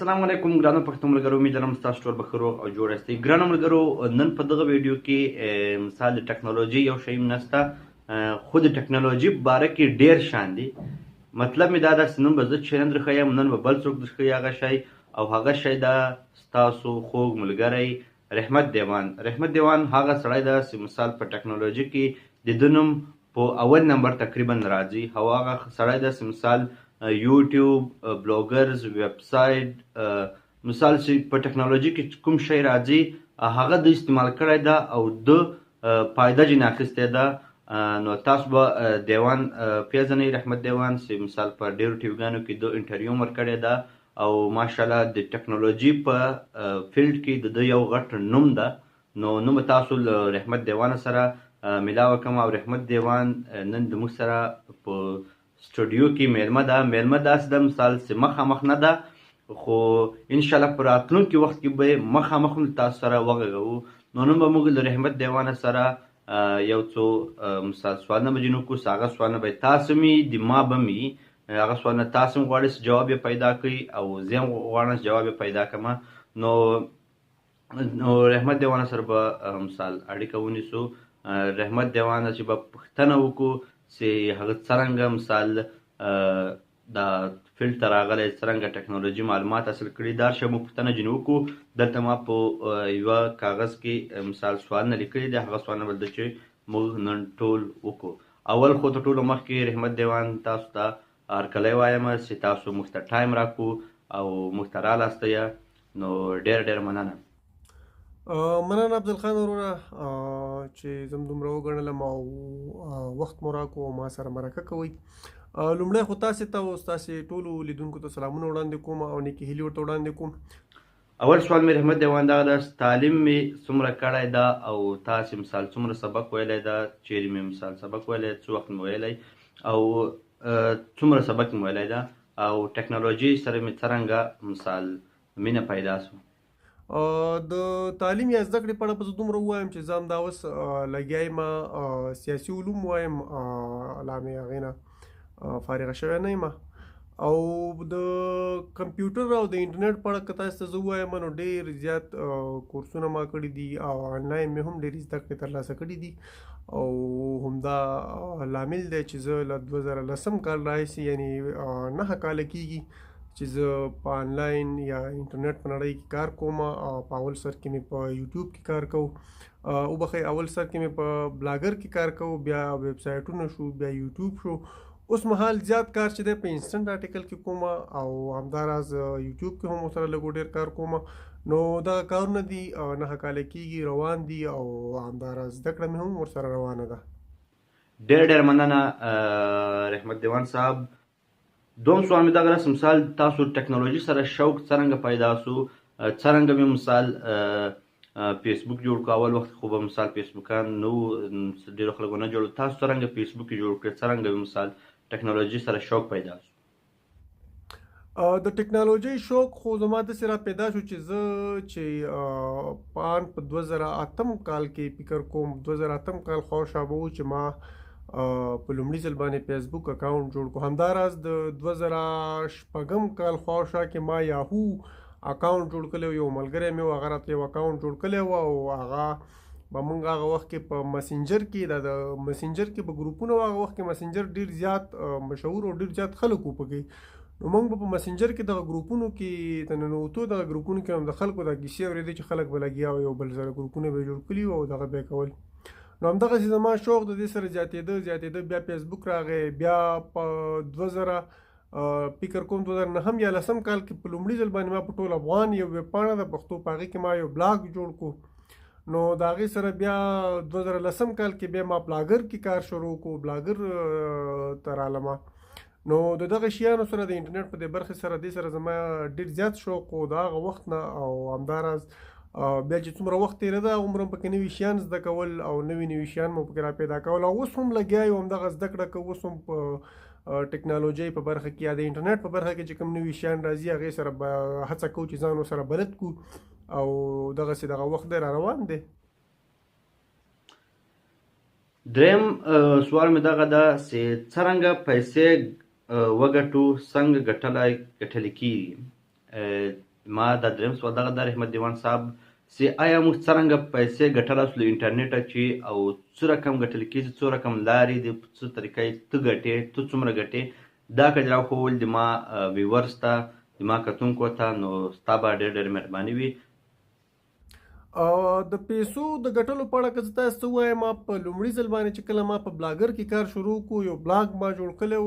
السلام علیکم ګرانو پښتو ملګرو، امید لرم ستاسو ټول به ښه روغ او جوړ یاستئ. ګرانو ملګرو، نن په دغه ویډیو کې مثال د ټکنالوژي یو شی هم نشته، خو د ټکنالوژي په باره کې ډېر شیان دي. مطلب مې دا ده چې نن به زه چې نن درښیم، نن به بل څوک درښیي هغه شی، او هغه شی ده ستاسو خوږ ملګری رحمت دیوان. رحمت دیوان هغه سړی ده چې مثال په ټکنالوژي کې د ده نوم په اول نمبر تقریبا راځي، او هغه سړی ده چې مثال یوټیوب، بلاګرز، ویب سایټ، مثال چې په ټکنالوژي کې کوم شی راځي هغه د استعمال کړی ده او د فایده جنې اخیستی ده. نو تاسو به دیوان پیژنئ، رحمت دیوان، چې مثال په ډېرو ټیویګانو کې د انټرویو هم ورکړې ده او ماشاءالله د ټکنالوژي په فیلډ کې د ده یو غټ نوم ده. نو نوم تاسو له رحمت دیوان سره ملاو کوم، او رحمت دیوان نن د موږ سره په سټوډیو کې میلمه ده. میلمه داسې ده مثال چې مخامخ نه ده، خو انشاءالله په راتلونکي وخت کې به مخامخ هم تاسو سره وغږوو. نو نن به موږ له رحمت دیوان سره یو څو مثال سوالونه به ځینې وکړو، چې هغه سوالونه به تاسو مي د ما به مي هغه سوالونه تاسو هم غواړئ چې جواب یې پیدا کړئ او زه هم غواړم چې جواب یې پیدا کړم. نو رحمت دیوان سره به مثال اړیکه ونیسو. رحمت دیوان چې به پوښتنه وکړو چې هغه څرنګه مثال دا فیلډ ته راغلی، څرنګه ټکنالوژي معلومات حاصل کړي، دا شی مو پوښتنه ځینې وکړو. دلته ما په یوه کاغذ کې مثال سوالونه لیکلي دي، هغه سوالونه به دلته چې موږ نن ټول وکړو. اول خو تر ټولو مخکې رحمت دیوان تاسو ته هرکلی وایم چې تاسو موږ ته ټایم راکړو او موږ ته رالاستئ. نو ډېره ډېره مننه. مننه عبدالخان وروره چې زم دومره وګڼلم او وخت مو راکړو او ما سره مرکه کوئ. لومړی خو تاسې ته او ستاسې ټولو لیدونکو ته سلامونه وړاندې کوم او نیکې هیلې ورته وړاندې کوم. اول سوال مې رحمت دیوان دغه ده، تعلیم مې څومره کړی ده او تاسې مثال څومره سبق ویلی ده، چیرې مې مثال سبق ویلی، څه وخت مې ویلی او څومره سبق مې ویلی ده، او ټکنالوژي سره مې څرنګه مثال مینه پیدا سو. د تعلیم یا زده کړې په اړه به زه دومره ووایم چې زه همدا اوس لګیا یم سیاسي علوم وایم، لا مې هغې نه فارغه شوی نه یم. او د کمپیوټر او د انټرنیټ په اړه که تاسو ته زه ووایم نو ډېر زیات کورسونه ما کړي دي او آنلاین مې هم ډېرې زده کړې ترلاسه کړي دي، او همدا لامل دی چې زه له 2010 کال راهیسې یعنې 9 کاله کېږي چې زه په آنلاین یا انټرنیټ په نړۍ کې کار کوم. په اول سر کې مې په یوټیوب کې کار کوو، وبخئ اول سر کې مې په بلاګر کې کار کوو، بیا ویب سایټونه شو، بیا یوټیوب شو. اوس مهال زیات کار چې دی په انسټنټ آرټیکل کې کوم او همداراز یوټیوب کې هم ورسره لږ ډېر کار کوم. نو دغه کارونه دي 9 کاله کېږي روان دي او همداراز زده کړه مې هم ورسره روانه ده. ډېره ډېره مننه رحمت دیوان صاحب. دوم سوال مې دغه رسم مثال تاسو ټکنالوژي سره شوق څرنګه پیدا سو، څرنګه مې مثال فیسبوک جوړ کړو. اول وخت خو به مثال فیسبوکان نو ډېرو خلکو نه جوړ، تاسو څرنګه فیسبوک جوړ کړئ، څرنګه مې مثال ټکنالوژي سره شوق پیدا سو. د ټکنالوژۍ شوق خو زما داسې را پیدا شو چې زه چې په 2008 کال کې فکر کوم، 2008 کال خواوشا به و چې ما په لومړي ځل باندې فیسبوک اکاونټ جوړ کړو. همداراز د 2006 کال خواوشا کې ما یاهو اکاونټ جوړ کړی و، یو ملګری مې و هغه راته یو اکاونټ جوړ کړی و او هغه به موږ هغه وخت کې په مسنجر کې د مسنجر کې په ګروپونه هغه وخت کې مسنجر ډېر زیات مشهور او ډېر زیات خلک و پکې. نو موږ به په مسنجر کې دغه ګروپونو کې ته ننوتو، دغه ګروپونو کې هم د خلکو دا کیسې اورېدې چې خلک به لګیا و یو بل سره ګروپونه به یې جوړ کړي وو او دغه به یې کول. نو همدغسې زما شوق د دې سره زیاتېده. بیا فیسبوک راغی، بیا په 2000 فکر کوم 2009 یا 10 کال کې په لومړي ځل باندې ما په ټول افغان یو ویب پاڼه د پښتو په هغې کې ما یو بلاګ جوړ کړو. نو د هغې سره بیا 2010 کال کې بیا ما بلاګر کې کار شروع کړو، بلاګر ته رالم. نو د دغه شیانو سره د انټرنیټ په دې برخې سره دې سره زما ډېر زیات شوق و د هغه وخت نه. او همداراز بیا چې څومره وخت تېرېده هغومره پکې نوي شیان زده کول او نوي شیان مو پکې را پیدا کول. او اوس هم لګیا یو همدغه زده کړه کوو، اوس هم په ټکنالوژۍ په برخه کې یا د انټرنیټ په برخه کې چې کوم نوي شیان راځي هغې سره به هڅه کوو چې ځان ورسره بلد کړو او دغسې دغه وخت دی را روان دی. دریم سوال مې دغه ده چې څرنګه پیسې وګټو، څنګه ګټلی کېږي. ما دا دریم سوال دغه د رحمت دیوان صاحب چې آیا موږ څرنګه پیسې ګټلی سو له انټرنیټه چې او څه رقم ګټل کېږي څو رقم لارې دي په څه طریقه ته ګټې ته څومره ګټې دا که راوښول د ما ویورز ته د ما کتونکو ته نو ستا به ډېر ډېر مهرباني وي. د پیسو د ګټلو په اړه که زه تاسو ته ووایم په لومړي ځل باندې چې کله ما په بلاګر کې کار شروع کړو یو بلاګ ما جوړ کړی و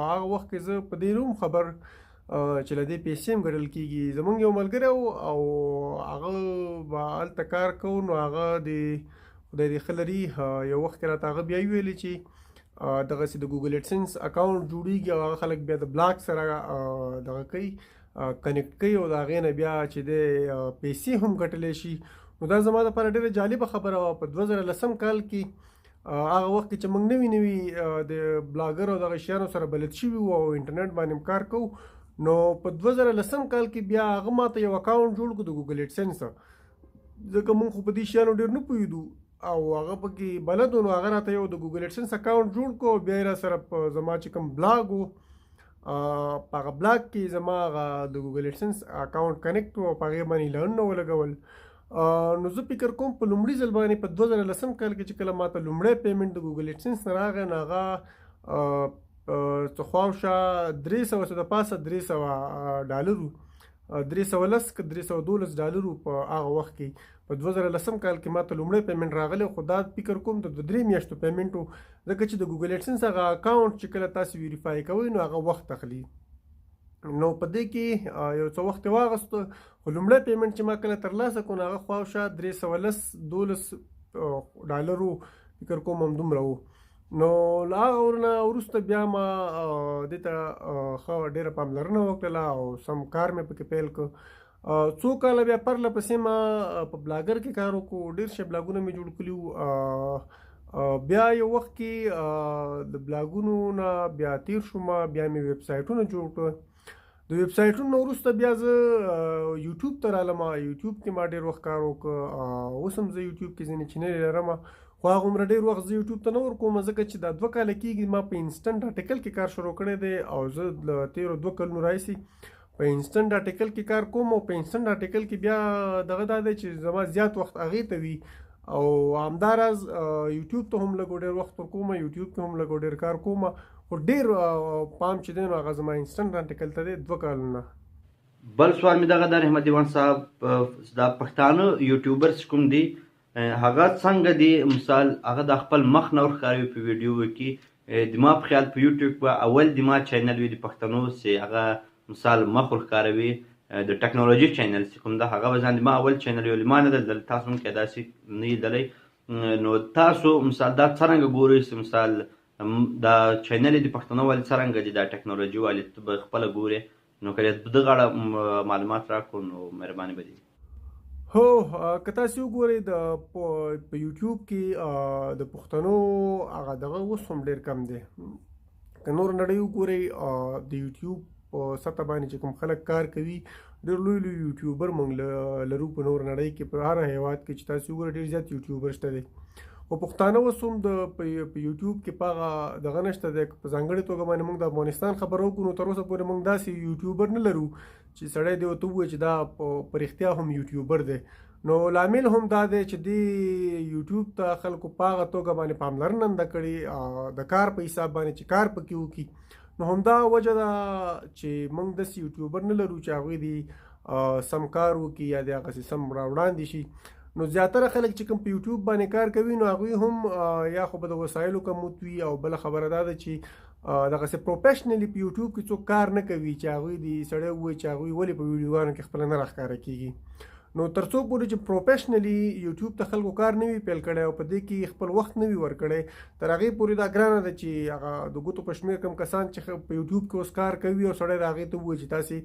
هغه وخت کې زه په دې نه وم خبر چې له دې پیسې هم ګټل کېږي. زموږ یو ملګری و او هغه به هلته کار کوو نو هغه د خدای دې ښه لري یو وخت کې راته هغه بیا ویلې چې دغسې د ګوګل ایډسنس اکاونټ جوړېږي او هغه خلک بیا د بلاګ سره دغه کوي کنیکټ کوي او د هغې نه بیا چې دی پیسې هم ګټلی شي. نو دا زما دپاره ډېره جالبه خبره وه. په 2010 کال کې هغه وخت کې چې موږ نوي د بلاګر او دغه شیانو سره بلد شوي وو او انټرنیټ باندې کار کوو نو په 2010 کال کې بیا هغه ماته یو اکاونټ جوړ کړو د ګوګل ایډسنس ځکه موږ خو په دې شیانو ډېر نه پوهېدو او هغه پکې بلد و نو هغه راته یو د ګوګل ایډسنس اکاونټ جوړ کړو بیا یې را سره په زما چې کوم بلاګ و په هغه بلاګ کې زما هغه د ګوګل ایډسنس اکاونټ کنیکټ و او په هغې باندې اعلانونه ولګول. نو زه فکر کوم په لومړي ځل باندې په 2010 کال کې چې کله ماته لومړی پیمنټ د ګوګل ایډسنس نه راغی نو هغه څه خواوشا 300 څه د پاسه $300 $310 که $312 په هغه وخت کې په 2010 کال کې ماته لومړی پیمنټ راغلی خو دا فکر کوم د 3 میاشتو پیمنټ و ځکه چې د ګوګل ایډسنس هغه اکاونټ چې کله تاسو ویریفای کوئ نو هغه وخت اخلي. نو په دې کې یو څه وخت یې واغسته خو لومړی پیمنټ چې ما کله ترلاسه کړو نو هغه خواوشا $312 فکر کوم همدومره و. نو له هغه ورنه وروسته بیا ما دې ته ښه ډېره پاملرنه وکړله او سم کار مې پکې پیل کړ. څو کاله بیا پرله پسې ما په بلاګر کې کار وکړو ډېر ښه بلاګونه مې جوړ کړي وو. بیا یو وخت کې د بلاګونو نه بیا تیر شوم بیا مې ویب سایټونه جوړ کړل. د ویب سایټونو وروسته بیا زه یوټیوب ته رالم. یوټیوب کې ما ډېر وخت کار وکړ اوس هم زه یوټیوب کې ځینې چینلې لرم خو هغومره ډېر وخت زه یوټیوب ته نه ورکوم ځکه چې دا 2 کاله کېږي ما په انسټنټ آرټیکل کې کار شروع کړی دی او زه له تېرو 2 کلونو راهیسې په انسټنټ آرټیکل کې کار کوم او په انسټنټ آرټیکل کې بیا دغه دا دی چې زما زیات وخت هغې ته وي او همداراز یوټیوب ته هم لږ ډېر وخت ورکوم یوټیوب کې هم لږ ډېر کار کوم خو ډېر پام چې دی نو هغه زما انسټنټ آرټیکل ته دی 2 کالونه. بل سوال مې دغه د رحمت دیوان صاحب دا پښتانه یوټیوبرز کوم دي هغه څنګه دي مثال هغه د خپل مخ نه ورښکاروي په ویډیو کې د ما په خیال په یوټیوب به اول د ما چینل وي د پښتنو چې هغه مثال مخ ورښکاروي د ټکنالوژي چینل چې کوم ده هغه به ځان د ما اول چینل وي ما نه دل تاسو هم کې داسې نه لیدلی نو تاسو مثال دا څرنګه ګورئ چې مثال دا چینل د پښتنو والي څرنګه دي دا ټکنالوژي والي ته به خپله ګورې نو که دغه اړه معلومات راکړو نو مهرباني به دي. هو که تاسو وګورئ په یوټیوب کې د پښتنو هغه دغه اوس هم ډېر کم دی. که نور نړۍ وګورئ د یوټیوب په سطح باندې چې کوم خلک کار کوي ډېر لوی لوی یوټیوبر موږ لرو په نور نړۍ کې په هر هېواد کې چې تاسو وګورئ ډېر زیات یوټیوبر شته دی خو پښتانه اوس هم په یوټیوب کې په هغه دغه نشته دی. په ځانګړې توګه باندې موږ د افغانستان خبره وکړو نو تر اوسه پورې موږ داسې یوټیوبر نه لرو چې سړی دی ورته ووایي چې دا په رښتیا هم یوټیوبر دی. نو لامل هم دا دی چې دې یوټیوب ته خلکو په هغه توګه باندې پاملرنه نه ده کړې د کار په حساب باندې چې کار پکې وکړي نو همدا وجه ده چې موږ داسې یوټیوبر نه لرو چې هغوی دې سم کار وکړي یا د هغسې سم راوړاندې شي. نو زیاتره خلک چې کوم په یوټیوب باندې کار کوي نو هغوی هم یا خو به د وسایلو کموت وي او بله خبره دا ده چې دغسې پروفیشنلي په یوټیوب کې څوک کار نه کوي چې هغوی دې سړی ووایي چې هغوی ولې په ویډیوګانو کې خپله نه راښکاره کېږي. نو تر څو پورې چې پروفیشنلي یوټیوب ته خلکو کار نه وي پیل کړی او په دې کې خپل وخت نه وي ورکړی تر هغې پورې دا ګرانه ده چې هغه د ګوتو په شمېر کم کسان چې په یوټیوب کې اوس کار کوي او سړی د هغې ته ووایي چې تاسې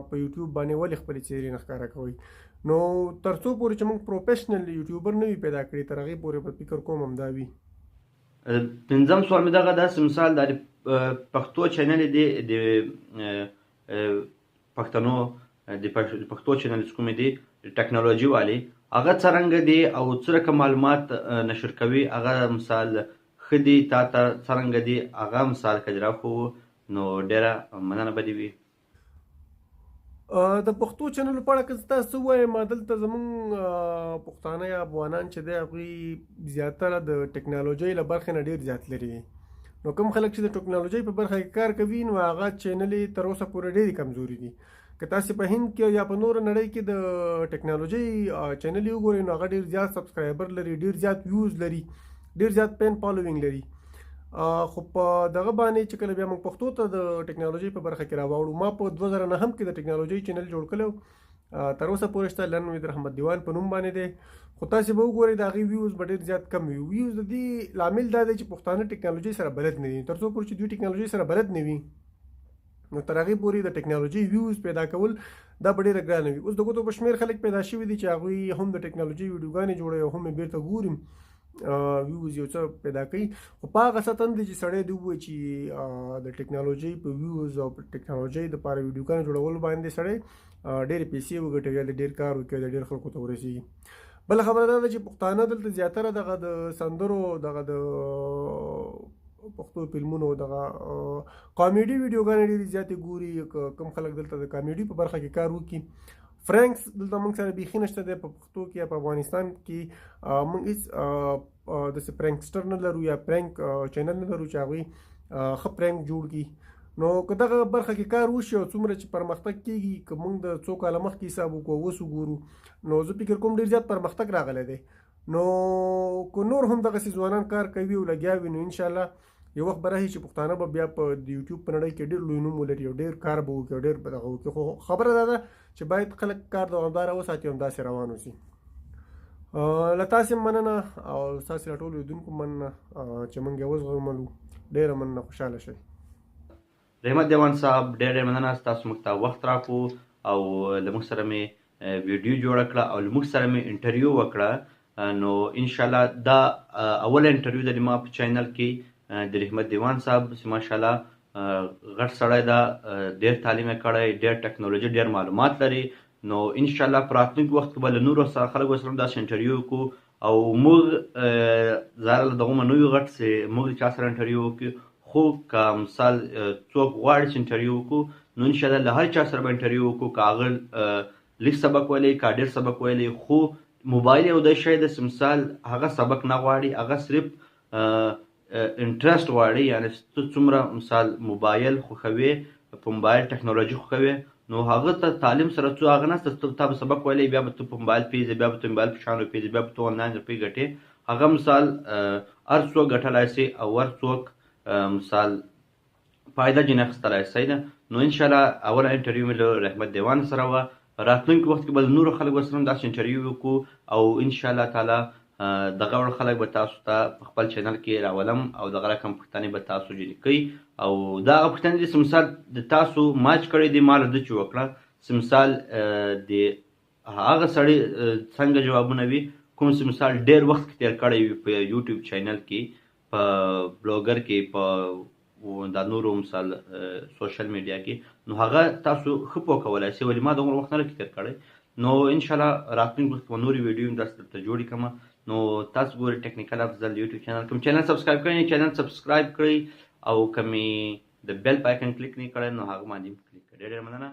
په یوټیوب باندې ولې خپلې څېرې نه ښکاره کوئ. نو تر څو پورې چې موږ پروفیشنل یوټیوبر نه وي پیدا کړي تر هغې پورې به فکر کوم همدا وي. پنځم سوال مې دغه داسې مثال دا د پښتو چینل دی د پښتنو د پښتو چینل چې کومې دي ټکنالوژي والي هغه څرنګه دي او څه رقم معلومات نشر کوي هغه مثال ښه دي تا ته څرنګه دي هغه مثال که دې راښوو نو ډېره مننه به دې وي. د پښتو چینل په اړه که تاسو ووایم دلته زمونږ پښتانه یا افغانان چې دی هغوی زیاتره د ټکنالوژۍ له برخې نه ډېر زیات لري دي. نو کوم خلک چې د ټکنالوژۍ په برخه کې کار کوي نو هغه چینل یې تر اوسه پورې ډېرې کمزوري دي. که تاسې په هند کې یا په نوره نړۍ کې د ټکنالوژۍ چینل یې وګورئ نو هغه ډېر زیات سبسکرایبر لري، ډېر زیات ویوز لري، ډېر زیات پین فالوینګ لري. خو په دغه باندې چې کله بیا موږ پښتو ته د ټکنالوژۍ په برخه کې راواړو، ما په 2009 کې د ټکنالوژۍ چینل جوړ کړی تر اوسه پورې شته، لرن وید رحمت دیوان په نوم باندې دی. خو تاسې به وګورئ د هغې ویوز به ډېر زیات کم وي. ویوز د دې لامل دا دی چې پښتانه ټکنالوژۍ سره بلد نه دي. تر څو پورې چې دوی ټکنالوژۍ سره بلد نه وي نو تر هغې پورې د ټکنالوژۍ ویوز پیدا کول دا به ډېره ګرانه وي. اوس د ګوتو په شمېر خلک پیدا شوي دي چې هغوی هم د ټکنالوژۍ ویډیوګانې جوړوي او هم یې بېرته ګوري ویوز یو څه پیدا کوي. خو په هغه سطح دی چې سړی دې ووایي چې د ټکنالوژۍ په ویوز او په ټکنالوژۍ دپاره ویډیوګانې جوړولو باندې سړی ډېرې پیسې وګټوي یا د ډېر کار وکړي د ډېر خلکو ته ورسېږي. بله خبره دا ده چې پښتانه دلته زیاتره دغه د سندرو دغه د پښتو فلمونو دغه کامیډي ویډیوګانې ډېرې زیاتې ګوري. کوم خلک دلته د کامیډي په برخه کې کار وکړي. فرانکس دلته موږ سره بیخي نشته دی په پښتو کې یا په افغانستان کې موږ هېڅ داسې پرانکسټر نه لرو یا پرانک چینل نه لرو چې هغوی ښه پرانک جوړ کړي. نو که دغه برخه کې کار وشي او څومره چې پرمختګ کېږي، که موږ د څو کاله مخکې حساب وکړو او اوس وګورو نو زه فکر کوم ډېر زیات پرمختګ راغلی دی. نو که نور هم دغسې ځوانان کار کوي او لګیا وي نو انشاءالله یو وخت به راشي چې پښتانه به بیا په د یوټیوب په نړۍ کې ډېر لوی نوم ولري او ډېر کار به وکړي او ډېر به دغه وکړي. خو خبره دا ده چې باید خلک کار دوامداره وساتي او همداسې روان اوسي. له تاسې مننه او ستاسې له ټولو لیدونکو مننه چې موږ یې وزغملو. ډېره مننه، خوشحاله شئ. رحمت دیوان صاحب ډېر مننه، ستاسو موږ ته وخت راکړو او له موږ سره مې ویډیو جوړه کړه او له موږ سره مې انټرویو وکړه. نو انشاءالله دا اوله انټرویو ده ما په چینل کې د رحمت دیوان صاحب چې ماشاءالله غټ سړی ده، ډېر تعلیم یې کړی، ډېر ټکنالوژي، ډېر معلومات لري. نو انشاءالله په راتلونکي وخت کې به له نورو خلکو سره داسې انټرویو وکړو او موږ ظاهره له دغومره نه یو غټ چې موږ چا سره انټرویو وکړو. خو که مثال څوک غواړي چې انټرویو وکړو نو انشاءالله له هر چا سره به انټرویو وکړو، که هغه لږ سبق ویلی، که ډېر سبق ویلی. خو موبایل یو داسې شی ده چې مثال هغه سبق نه غواړي، هغه صرف انټرسټ غواړي. یعنې ته څومره مثال موبایل خوښوې، په موبایل ټکنالوژي خوښوې نو هغه ته تعلیم سره څو هغه نشته. تا به سبق ویلی، بیا به ته په موبایل پیژې، بیا به ته موبایل په شان وپیژې، بیا به ته آنلاین روپۍ ګټې. هغه مثال هر څوک ګټلی شي او هر څوک مثال فایده جنې اخیستلی شي ده. نو انشاءالله اوله انټرویو مې له رحمت دیوان سره وه. راتلونکي وخت کې به له نورو خلکو سره هم داسې انټرویو وکړو او انشاءالله تعالی دغه ډول خلک به تاسو ته په خپل چینل کې راولم او دغه رقم پوښتنې به تاسو جدي کوئ. او دا هغه پوښتنې دي چې مثال د تاسو ماچ کړی دی ما له ده چې وکړه چې مثال د هغه سړي څنګه جوابونه وي کوم چې مثال ډېر وخت تېر کړی وي په یوټیوب چینل کې، په بلاګر کې، په دا نورو مثال سوشل میډیا کې، نو هغه تاسو ښه پوه کولی شئ ولې ما دومره وخت نه دی تېر کړی. نو انشاءالله راتلونکي وخت به نورې ویډیو هم داسې درته جوړې کړم. نو تاسو ګورئ ټیکنیکل افضل یوټیوب چینل. کوم چینل سبسکرایب کړی نه چینل سبسکرایب کړئ او که مې د بیل په آیکن کلیک نه کړی نو هغه باندې کلیک کړئ. ډېر مننه.